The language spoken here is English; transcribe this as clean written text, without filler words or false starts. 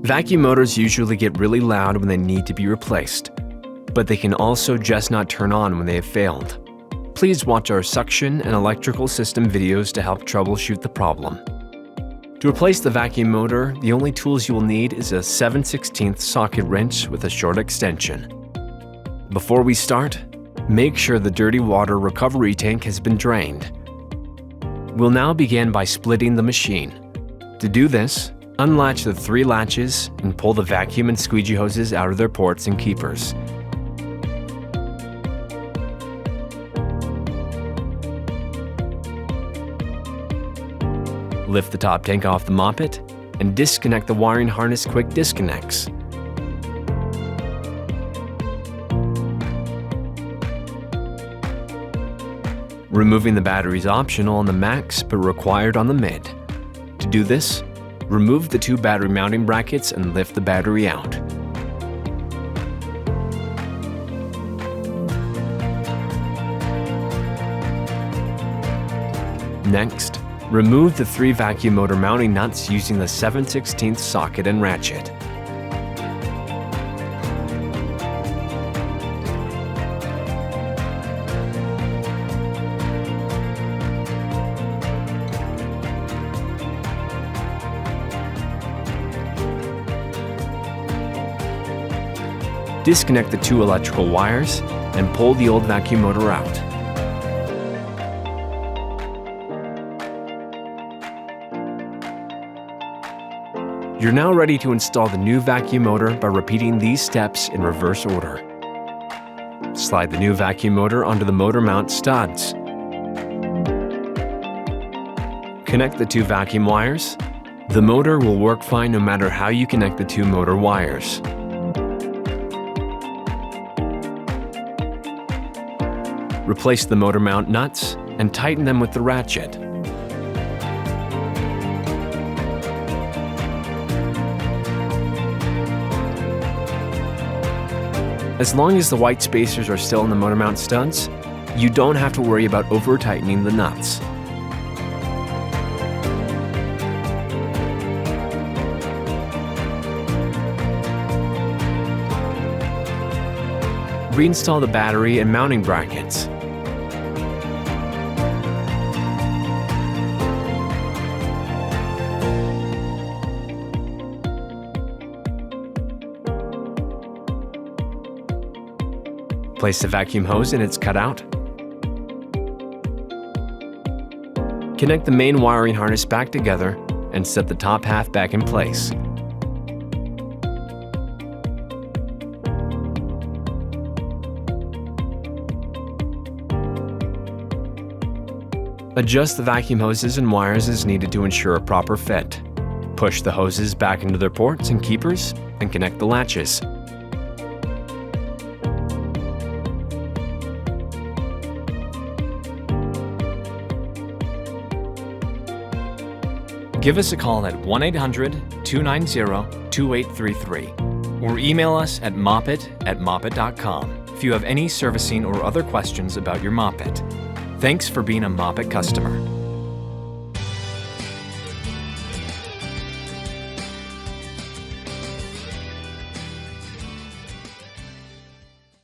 Vacuum motors usually get really loud when they need to be replaced, but they can also just not turn on when they have failed. Please watch our suction and electrical system videos to help troubleshoot the problem. To replace the vacuum motor, the only tools you will need is a 7/16 socket wrench with a short extension. Before we start, make sure the dirty water recovery tank has been drained. We'll now begin by splitting the machine. To do this, unlatch the 3 latches and pull the vacuum and squeegee hoses out of their ports and keepers. Lift the top tank off the Mopit and disconnect the wiring harness quick disconnects. Removing the battery is optional on the Max but required on the Mid. To do this, remove the 2 battery mounting brackets and lift the battery out. Next, remove the 3 vacuum motor mounting nuts using the 7/16 socket and ratchet. Disconnect the 2 electrical wires and pull the old vacuum motor out. You're now ready to install the new vacuum motor by repeating these steps in reverse order. Slide the new vacuum motor onto the motor mount studs. Connect the 2 vacuum wires. The motor will work fine no matter how you connect the 2 motor wires. Replace the motor mount nuts and tighten them with the ratchet. As long as the white spacers are still in the motor mount studs, you don't have to worry about over-tightening the nuts. Reinstall the battery and mounting brackets. Place the vacuum hose in its cutout. Connect the main wiring harness back together and set the top half back in place. Adjust the vacuum hoses and wires as needed to ensure a proper fit. Push the hoses back into their ports and keepers and connect the latches. Give us a call at 1-800-290-2833 or email us at mopit@mopit.com if you have any servicing or other questions about your Mopit. Thanks for being a Mopit customer.